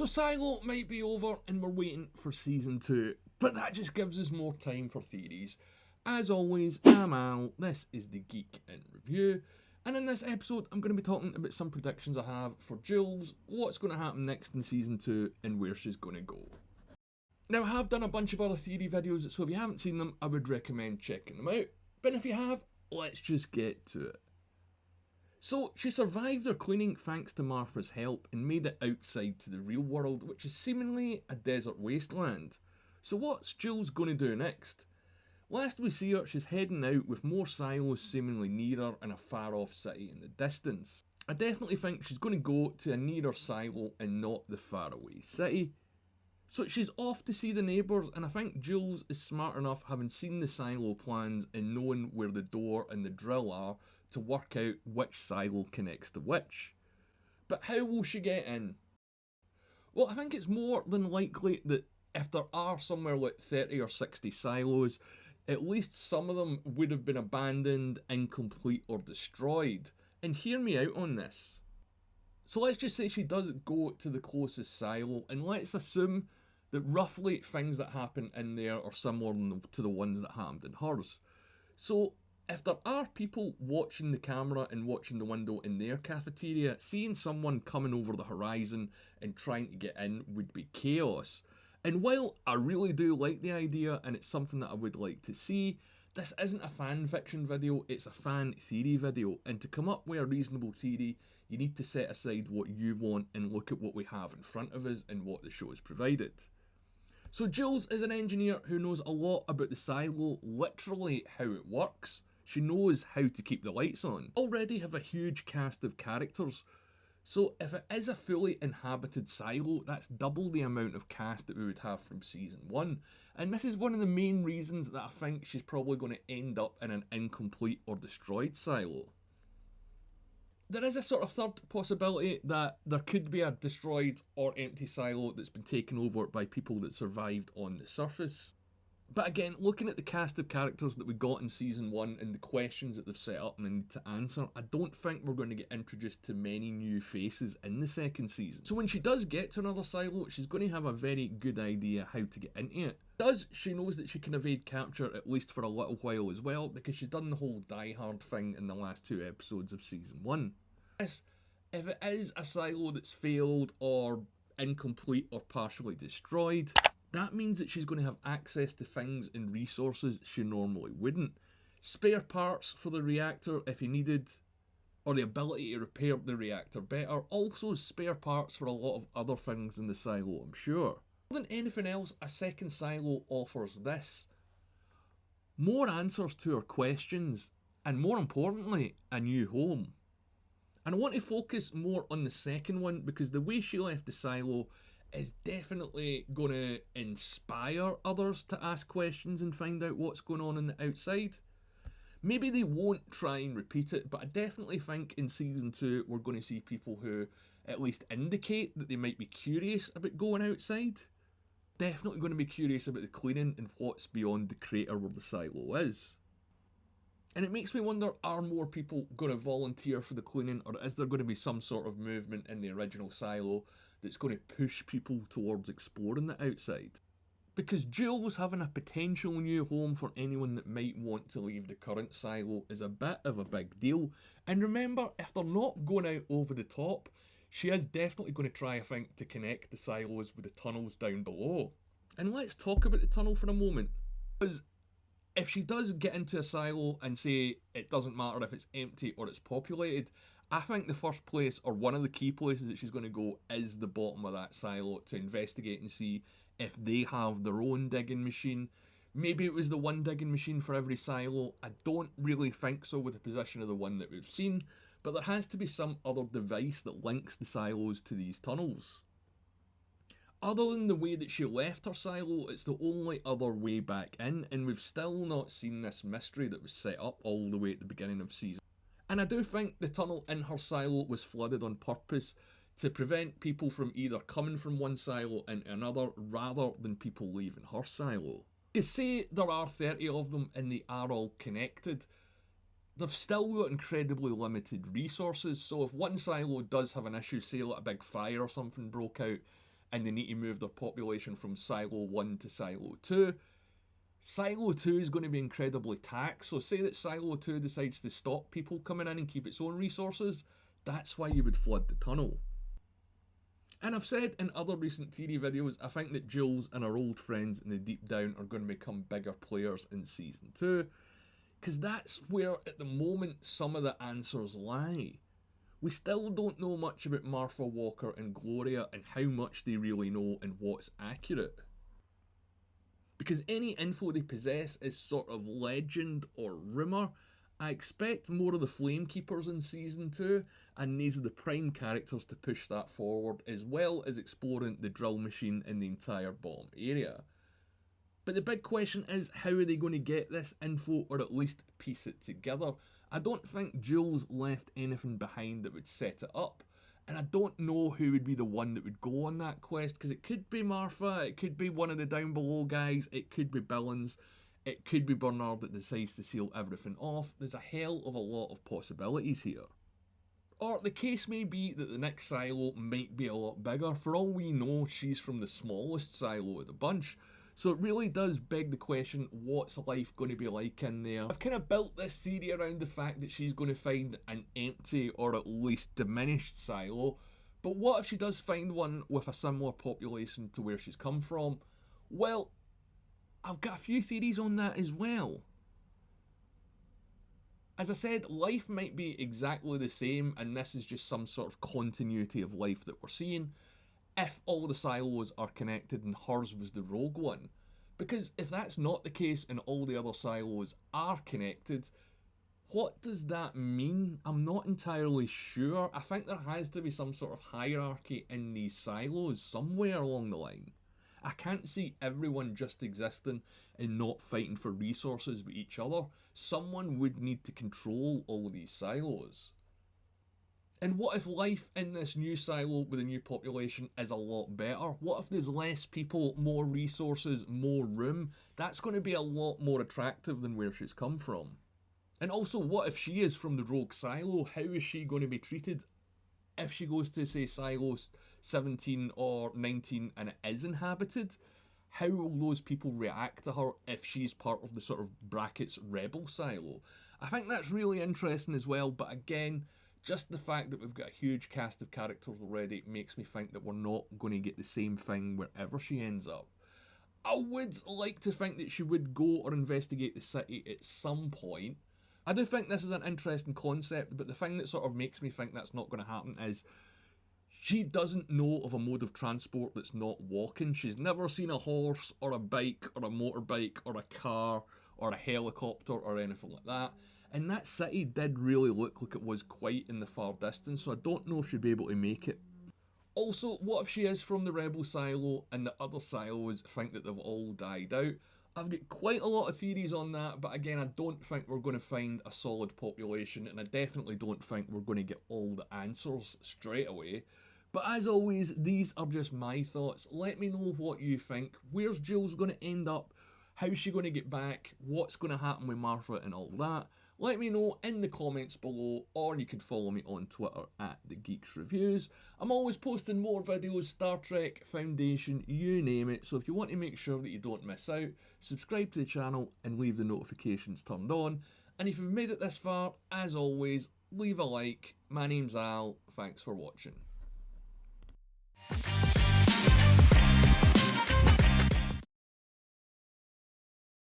So Siloe might be over and we're waiting for season 2, but that just gives us more time for theories. As always, I'm Al, this is the Geek in Review, and in this episode I'm going to be talking about some predictions I have for Jules, what's going to happen next in season 2 and where she's going to go. Now I have done a bunch of other theory videos, so if you haven't seen them I would recommend checking them out, but if you have, let's just get to it. So, she survived her cleaning thanks to Martha's help and made it outside to the real world, which is seemingly a desert wasteland. So what's Jules going to do next? Last we see her, she's heading out with more silos seemingly near her and a far off city in the distance. I definitely think she's going to go to a nearer silo and not the faraway city. So she's off to see the neighbours, and I think Jules is smart enough, having seen the silo plans and knowing where the door and the drill are, to work out which silo connects to which. But how will she get in? Well, I think it's more than likely that if there are somewhere like 30 or 60 silos, at least some of them would have been abandoned, incomplete or destroyed. And hear me out on this. So let's just say she does go to the closest silo, and let's assume that roughly things that happen in there are similar to the ones that happened in hers. So if there are people watching the camera and watching the window in their cafeteria, seeing someone coming over the horizon and trying to get in would be chaos. And while I really do like the idea and it's something that I would like to see, this isn't a fan fiction video, it's a fan theory video, and to come up with a reasonable theory, you need to set aside what you want and look at what we have in front of us and what the show has provided. So Jules is an engineer who knows a lot about the silo, literally how it works. She knows how to keep the lights on. Already have a huge cast of characters, so if it is a fully inhabited silo, that's double the amount of cast that we would have from season 1, and this is one of the main reasons that I think she's probably going to end up in an incomplete or destroyed silo. There is a sort of third possibility that there could be a destroyed or empty silo that's been taken over by people that survived on the surface. But again, looking at the cast of characters that we got in season 1 and the questions that they've set up and they need to answer, I don't think we're going to get introduced to many new faces in the second season. So when she does get to another silo, she's going to have a very good idea how to get into it. She knows that she can evade capture at least for a little while as well, because she's done the whole Die Hard thing in the last 2 episodes of season 1. If it is a silo that's failed or incomplete or partially destroyed, that means that she's going to have access to things and resources she normally wouldn't. Spare parts for the reactor if you needed, or the ability to repair the reactor better. Also spare parts for a lot of other things in the silo, I'm sure. More than anything else, a second silo offers this: more answers to her questions, and more importantly, a new home. And I want to focus more on the second one, because the way she left the silo is definitely going to inspire others to ask questions and find out what's going on the outside. Maybe they won't try and repeat it, but I definitely think in season 2 we're going to see people who at least indicate that they might be curious about going outside. Definitely going to be curious about the cleaning and what's beyond the crater where the silo is. And it makes me wonder, are more people going to volunteer for the cleaning, or is there going to be some sort of movement in the original silo that's going to push people towards exploring the outside? Because Jules having a potential new home for anyone that might want to leave the current silo is a bit of a big deal. And remember, if they're not going out over the top, she is definitely going to try, I think, to connect the silos with the tunnels down below. And let's talk about the tunnel for a moment. Because if she does get into a silo and say it doesn't matter if it's empty or it's populated, I think the first place, or one of the key places that she's going to go, is the bottom of that silo to investigate and see if they have their own digging machine. Maybe it was the one digging machine for every silo. I don't really think so with the position of the one that we've seen, but there has to be some other device that links the silos to these tunnels. Other than the way that she left her silo, it's the only other way back in, and we've still not seen this mystery that was set up all the way at the beginning of season. And I do think the tunnel in her silo was flooded on purpose to prevent people from either coming from one silo into another, rather than people leaving her silo. Because say there are 30 of them and they are all connected, they've still got incredibly limited resources, so if one silo does have an issue, say like a big fire or something broke out, and they need to move their population from Siloe 1 to Siloe 2. Siloe 2 is going to be incredibly taxed, so say that Siloe 2 decides to stop people coming in and keep its own resources, that's why you would flood the tunnel. And I've said in other recent theory videos, I think that Jules and our old friends in the Deep Down are going to become bigger players in Season 2, because that's where, at the moment, some of the answers lie. We still don't know much about Martha Walker and Gloria and how much they really know and what's accurate. Because any info they possess is sort of legend or rumour. I expect more of the Flamekeepers in Season 2, and these are the prime characters to push that forward, as well as exploring the drill machine in the entire bottom area. But the big question is, how are they going to get this info, or at least piece it together? I don't think Jules left anything behind that would set it up, and I don't know who would be the one that would go on that quest, because it could be Martha, it could be one of the Down Below guys, it could be Billings, it could be Bernard that decides to seal everything off. There's a hell of a lot of possibilities here. Or the case may be that the next Siloe might be a lot bigger. For all we know, she's from the smallest Siloe of the bunch. So it really does beg the question, what's life going to be like in there? I've kind of built this theory around the fact that she's going to find an empty or at least diminished Siloe. But what if she does find one with a similar population to where she's come from? Well, I've got a few theories on that as well. As I said, life might be exactly the same, and this is just some sort of continuity of life that we're seeing, if all the Siloes are connected and hers was the rogue one. Because if that's not the case and all the other Siloes are connected, what does that mean? I'm not entirely sure. I think there has to be some sort of hierarchy in these Siloes somewhere along the line. I can't see everyone just existing and not fighting for resources with each other. Someone would need to control all these Siloes. And what if life in this new Siloe with a new population is a lot better? What if there's less people, more resources, more room? That's going to be a lot more attractive than where she's come from. And also, what if she is from the rogue Siloe? How is she going to be treated if she goes to, say, Siloe 17 or 19 and it is inhabited? How will those people react to her if she's part of the sort of brackets rebel Siloe? I think that's really interesting as well, but again, just the fact that we've got a huge cast of characters already makes me think that we're not going to get the same thing wherever she ends up. I would like to think that she would go or investigate the city at some point. I do think this is an interesting concept, but the thing that sort of makes me think that's not going to happen is she doesn't know of a mode of transport that's not walking. She's never seen a horse or a bike or a motorbike or a car or a helicopter or anything like that. And that city did really look like it was quite in the far distance, so I don't know if she'd be able to make it. Also, what if she is from the rebel Siloe and the other Siloes think that they've all died out? I've got quite a lot of theories on that, but again, I don't think we're going to find a solid population, and I definitely don't think we're going to get all the answers straight away. But as always, these are just my thoughts. Let me know what you think. Where's Jules going to end up? How's she going to get back? What's going to happen with Martha and all that? Let me know in the comments below, or you can follow me on Twitter at The Geeks Reviews. I'm always posting more videos, Star Trek, Foundation, you name it. So if you want to make sure that you don't miss out, subscribe to the channel and leave the notifications turned on. And if you've made it this far, as always, leave a like. My name's Al. Thanks for watching.